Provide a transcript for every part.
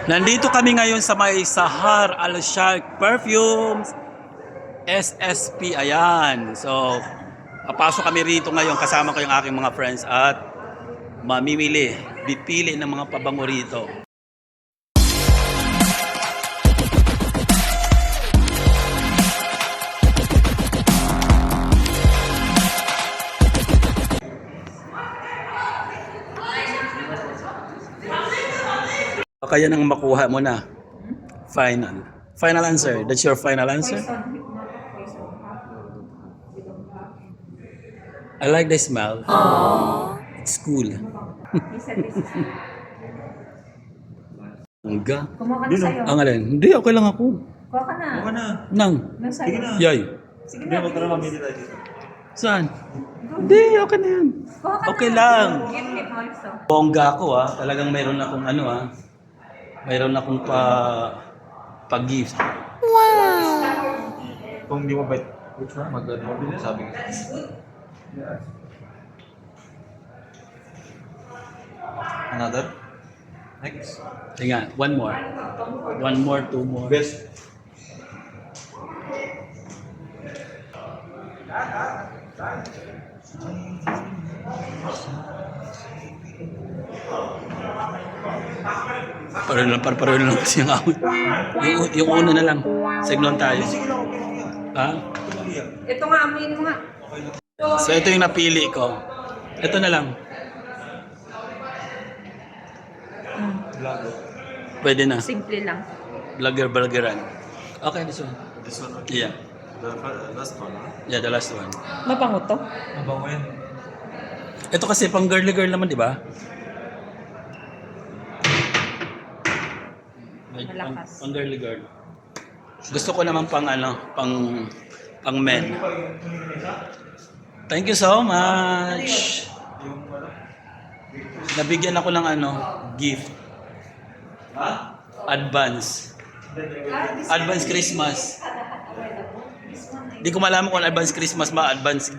Nandito kami ngayon sa may Sahar Al-Sharq Perfumes SSP. Ayan. So, papasok kami rito ngayon. Kasama ko yung aking mga friends at mamimili, pipili ng mga pabango rito. Kaya nang makuha mo na. Final. Final answer. That's your final answer? I like the smell. Aww. It's cool. Hangga. Kumuha ka na sa'yo. Ang alin? Hindi, okay lang ako. Kuha ka na. Kuha na. Nang. Nang sa'yo. Sige na. Yay. Sige Hindi, na. huwag ka na mamili tayo dito. Saan? Hindi, okay na yan. Kuha ka Okay na. lang. Gift mo ito. Bongga ako Talagang mayroon akong mayroon akong pag-gift. Kung hindi mo bait, which one? Mag-ano, sabi ko. Another? Next. Tingnan, one more. One more, two more. Best. Pareho lang kasi yung awit. Yung una na lang. Signal tayo. Sige lang, okay lang yan. Ha? Okay lang yan. Ito nga, amin mo nga. Okay lang. So ito yung napili ko. Ito na lang. Lago. Pwede na. Simple lang. Burgeran. Okay, this one. This one, okay. Yeah. The last one, huh? Yeah, the last one. Mabango to? Mabango yan. Ito kasi pang girly girl naman, di ba? Malakas. Pang girly girl. Gusto ko naman pang pang men. Thank you so much. Yung Nabigyan ako ng gift. Ha? Advance. Advance Christmas. Di ko malaman kung advance Christmas ba, advance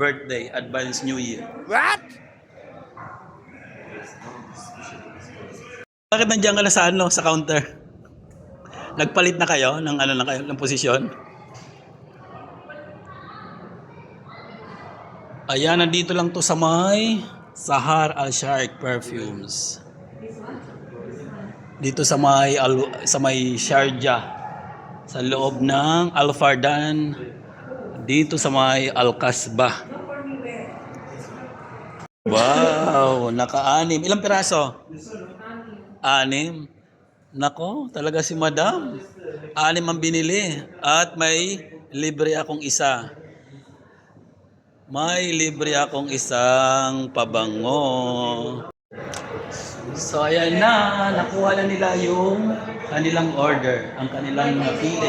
birthday, advance New Year. What? Bakit nandiyan ka na sa counter? Nagpalit na kayo ng posisyon? Ayan, nandito lang to sa may Sahar Al-Sharq Perfumes. Dito sa may Sharjah, sa loob ng Al Fardan, dito sa may Al Kasbah. Wow, naka-anim. Ilang piraso? 6. Nako, talaga si Madam. 6 ang binili at may libre akong isa. May libre akong isang pabango. So ayan na, nakuha na nila yung kanilang order, ang kanilang napili.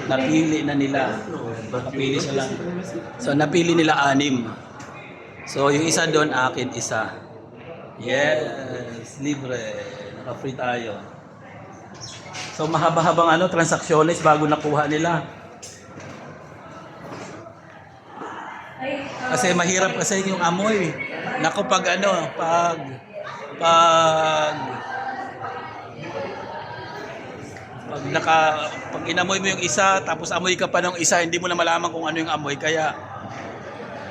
Napili na nila. Napili sila. So napili nila 6. So yung isa doon, akin isa. Yes, libre. Naka-free tayo. So mahaba-habang transactiones bago nakuha nila. Kasi mahirap kasi yung amoy. Naku, pag inamoy mo yung isa, tapos amoy ka pa ng isa, hindi mo na malaman kung ano yung amoy. Kaya,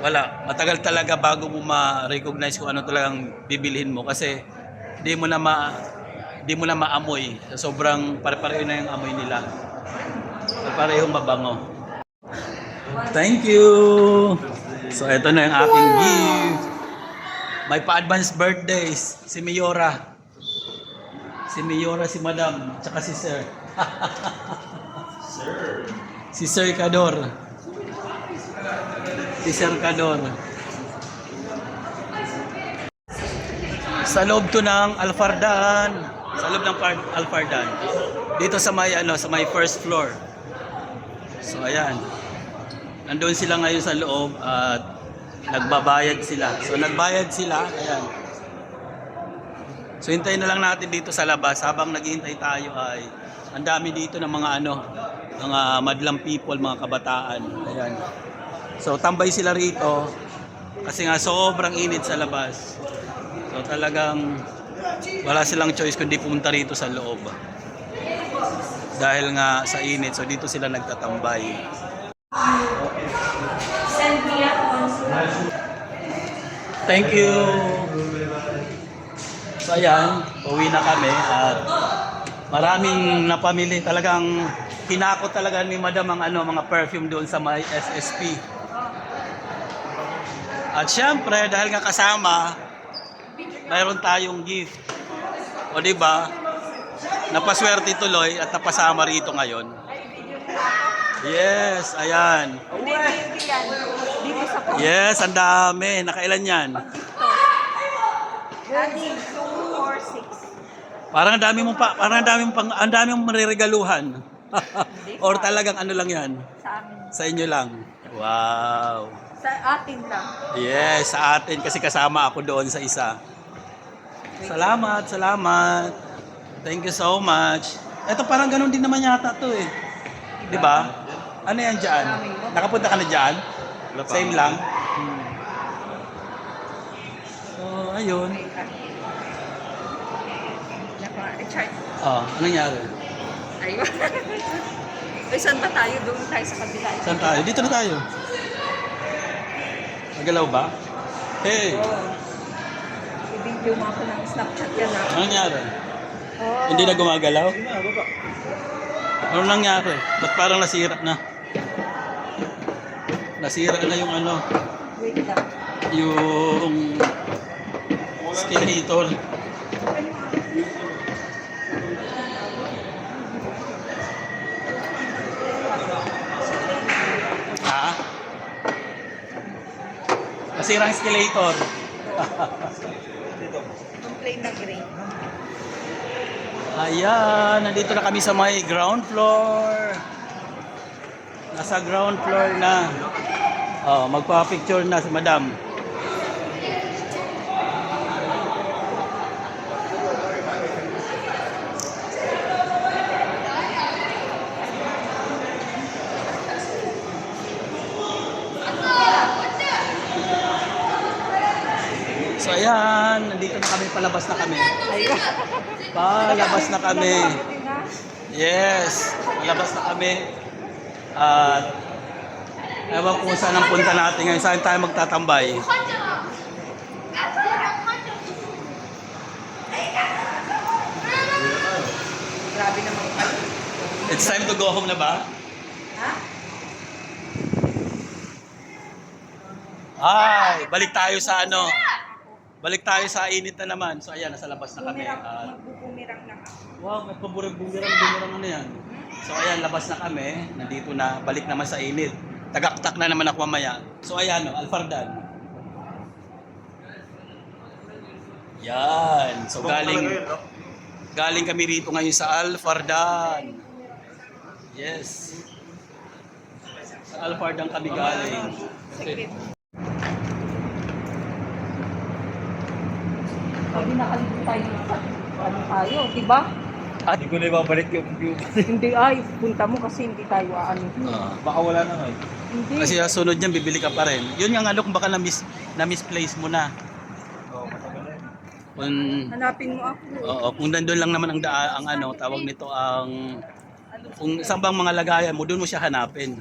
wala. Matagal talaga bago mo ma-recognize kung ano talagang bibilhin mo. Kasi, hindi mo na maamoy. Sobrang pare-pareho na yung amoy nila. Parehong mabango. Thank you! So, ito na yung aking gift. May pa-advance birthdays. Si Miora. Si Miora, si Madam, tsaka si Sir. Sir. Si Sir Cador. Si Sir Cador. Sa loob to ng Al Fardan. Sa loob ng Al Fardan. Dito sa may first floor. So ayan. Nandoon sila ngayon sa loob at nagbabayad sila. So nagbayad sila, ayan. So hintayin na lang natin dito sa labas. Habang naghihintay tayo ay ang dami dito ng mga mga madlang people, mga kabataan. Ayan. So tambay sila rito kasi nga sobrang init sa labas. So talagang wala silang choice kundi pumunta rito sa loob. Dahil nga sa init, so dito sila nagtatambay. Send me at once. Thank you! So ayan, uwi na kami at maraming napamili. Talagang hinakot talaga ni Madam ang mga perfume doon sa may SSP. At syempre, dahil nga kasama, mayroon tayong gift. O di ba? Napaswerte tuloy at napasama rito ngayon. Yes, ayan. Hindi yan. Dito sa pang. Yes, ang dami. Nakailan yan? Daddy, 2 or 6. Parang ang dami mong mariregaluhan. Or talagang ano lang yan? Sa amin. Sa inyo lang. Wow. Sa atin lang. Yes, sa atin kasi kasama ako doon sa isa. Salamat. Thank you so much. Ito parang ganun din naman yata to eh. 'Di ba? Ano yan diyan? Nakapunta ka na diyan? Same lang. So, ayun. Naka-chart. Oh, anong nangyari? Ayun. Ay, saan ba tayo? Doon tayo sa kabila. Saan tayo? Dito na tayo. Magalaw ba? Hey, I-video mo ako ng Snapchat yan ha. anong nangyari? Oh. Hindi na gumagalaw? Ano nangyari? Ba't parang nasira na? Nasira na yung Wait lang. yung skeleton. Ha? Nasira ang skeleton. Complain na green. Ayan, nandito na kami sa may ground floor. Nasa ground floor na. Oh, magpa-picture na si Madam. So ayan, nandito na kami, palabas na kami. Ayun. Palabas na kami. Yes, palabas na kami. At ewan kung saan ang punta natin ngayon, saan tayo magtatambay. Grabe naman kayo. It's time to go home na ba? Ha? Ay, balik tayo sa balik tayo sa init na naman. So ayan, nasa labas na kami. Magbubumirang na ako. Wow, may bumirang ano yan. So ayan, labas na kami. Nandito na, balik naman sa init. Tagaktak na naman ako mamaya. So ayan, Alfardan. Yan. So galing kami rito ngayon sa Alfardan. Yes. Sa Alfardan kami galing. Secret. Pag nakalimutan tayo sa tayo, di ba? At hindi ko na ibabalik yung Hindi ay, punta mo kasi hindi tayo baka wala na nga eh. Hindi. Kasi sunod niyan, bibili ka pa rin. Yun yung kung baka na-misplace mo na. Oo, matagal na yun. Kung, Hanapin mo ako. oo, kung nandun lang naman ang tawag nito kung saan bang mga lagayan mo, doon mo siya hanapin.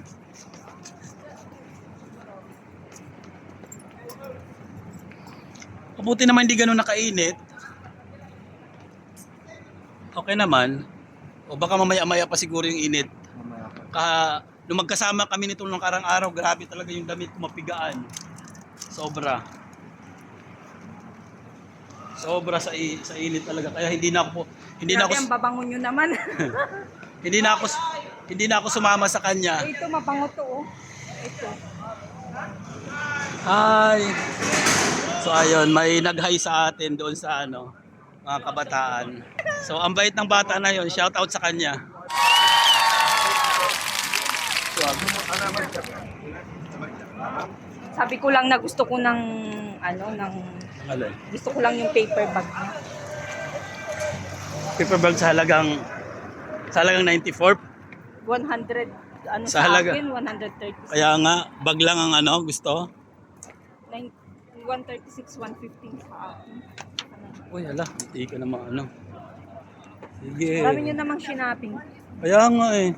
Mabuti naman hindi ganun nakainit. Okay naman. O baka mamaya-maya pa siguro yung init. Mamaya pa. Nung magkasama kami nito nung karang araw, grabe talaga yung damit ko mapigaan. Sobra. Sobra sa init talaga. Kaya hindi na ako Grabe ang babango nyo naman. hindi na ako sumama sa kanya. Ito, mabango to oh. Ito. Hi. So ayun, may nag-hi sa atin doon sa mga kabataan. So ang bait ng bata na yon, shout out sa kanya. Sabi ko lang na gusto ko ng gusto ko lang yung paper bag niya. Paper bag sa halagang 94. 100 Sa sa halaga. akin 130. Kaya nga, bag lang ang gusto. 136 115 sa akin. Uy, ala, hindi ka naman ano. Sige. Marami nyo namang shinaping. Kaya nga eh.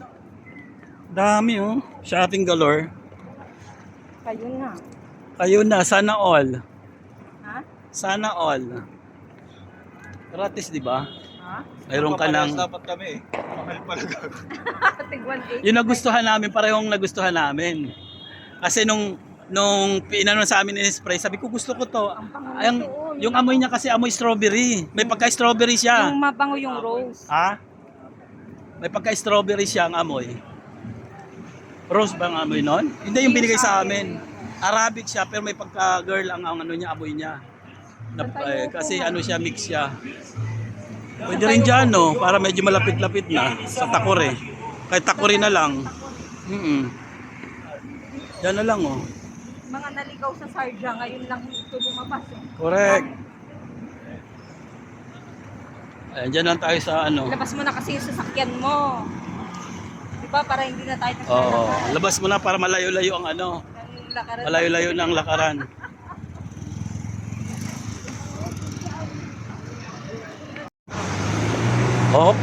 Dami oh. Shopping galore. Kayo na. Kayo na, sana all. Ha? Sana all. Gratis, di ba? Ha? Mayroon ka ng... Dapat kami eh. Mahal pala gago. Tig 1.8. Yung nagustuhan namin, parehong nagustuhan namin. Kasi nung pinano sa amin ni Spray, sabi ko gusto ko to. Ayang, yung amoy niya kasi amoy strawberry. May pagka-strawberry siya. Yung mabango yung rose. Ha? May pagka-strawberry siya ang amoy. Rose ba ang amoy nun? Hindi yung binigay sa amin. Arabic siya pero may pagka-girl ang ano niya, amoy niya. Kasi ano siya, mix siya. Pwede rin dyan, no? Para medyo malapit-lapit na sa Takore. Kahit Takore na lang. Yan na lang, oh. Mga naligaw sa Sarja, ngayon lang ito lumabas. Correct. Ayan, dyan lang tayo sa ano. Labas mo na kasi yung sasakyan mo. Diba? Para hindi na tayo Oo. Labas mo na para malayo-layo ang ano. ng lakaran. Malayo-layo ng lakaran. Oh,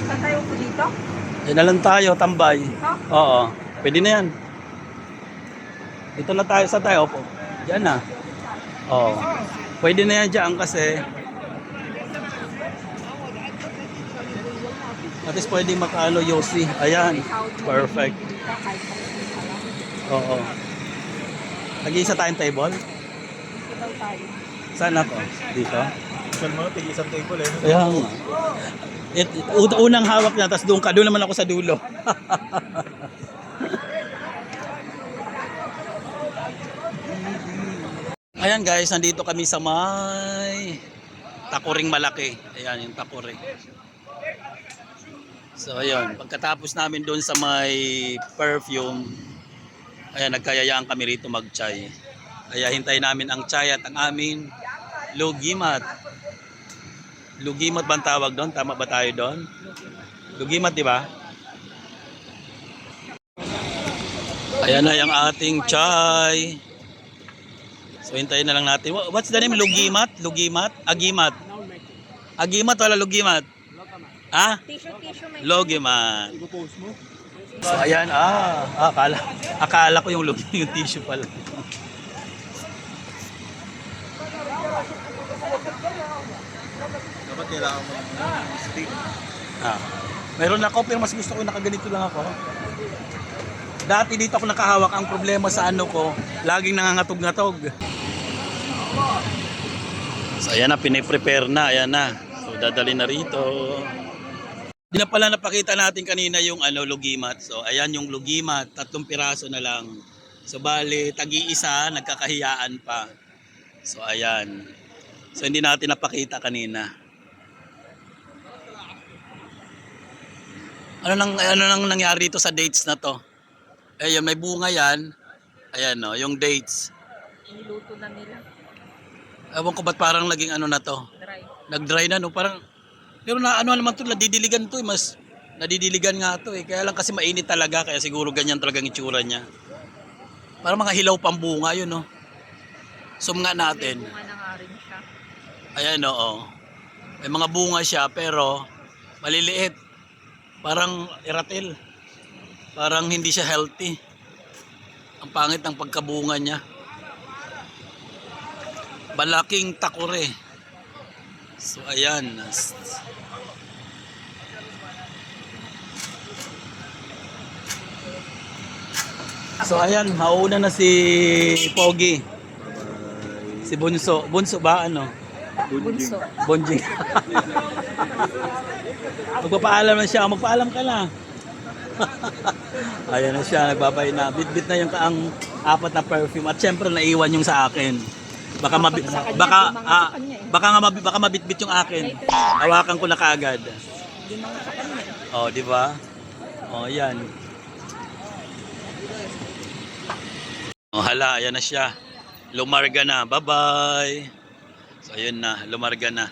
Saan tayo po dito? yan na lang tayo, tambay. Ha? Oo, pwede na yan. Dito na tayo, sa tayo po. Diyan na. Oo. Pwede na yan dyan kasi at least pwede makano Yossi. Ayan. Perfect. Oo. Nag-iisa tayong table? Dito daw tayo. Saan ako? Dito? Saan mo, tig isang table eh. Kaya nga. Unang hawak na, tapos doon naman ako sa dulo. Ayan guys, nandito kami sa may takuring malaki. Ayan yung takuring. So ayun, pagkatapos namin doon sa may perfume, ayan, nagkayayaan kami rito mag-chai. Kaya hintayin namin ang chai at ang aming lugimat. Lugimat ba ang tawag doon? Tama ba tayo doon? Lugimat, di ba? Ayan na yung ating chai. So hintayin na lang natin. What's the name? Lugimat? Lugimat? Agimat? Agimat wala lugimat? Ha? Tissue may Lugimat. So ayan, akala ko yung yung tissue pala. Dapat kailangan mo ng stick. Meron ako pero mas gusto ko nakaganito lang ako. Dati dito ako nakahawak, ang problema sa ano ko, laging nangangatog-ngatog. So ayan na, piniprepare na, ayan na. So dadali na rito. Di na pala napakita natin kanina yung ano, lugimat. So ayan yung lugimat, 3 piraso na lang. So bali, tagi-isa, nagkakahiyaan pa. So ayan. So hindi natin napakita kanina. Ano nang nangyari dito sa dates na to? Ayan, may bunga yan. Ayan no, yung dates. Niluto na nila. Ewan ko ba't parang naging ano na to. Dry. Nag-dry na no, parang pero na ano naman to, nadidiligan to eh, mas nadidiligan nga to eh. Kaya lang kasi mainit talaga, kaya siguro ganyan talagang itsura niya. Parang mga hilaw pang bunga yun no. Zoom nga natin. Bunga na nga rin siya. Ayan oo. May mga bunga siya pero maliliit. Parang iratil. Parang hindi siya healthy. Ang pangit ng pagkabunga niya. Balaking takore. So ayan. So ayan, mauna na si Pogi. Si Bunso. Bunso ba ano? Bunso. Bonjing. Magpapaalam na siya. Magpaalam ka na. Ayan na siya. Nagbabay na. Bit-bit na yung ang 4 na perfume. At syempre naiwan yung sa akin. Baka baka mabitbit yung akin. Hawakan ko na kaagad. Oh, di ba? Oh, yan. Oh, hala, ayan na siya. Lumarga na. Bye-bye. So, ayun na. Lumarga na.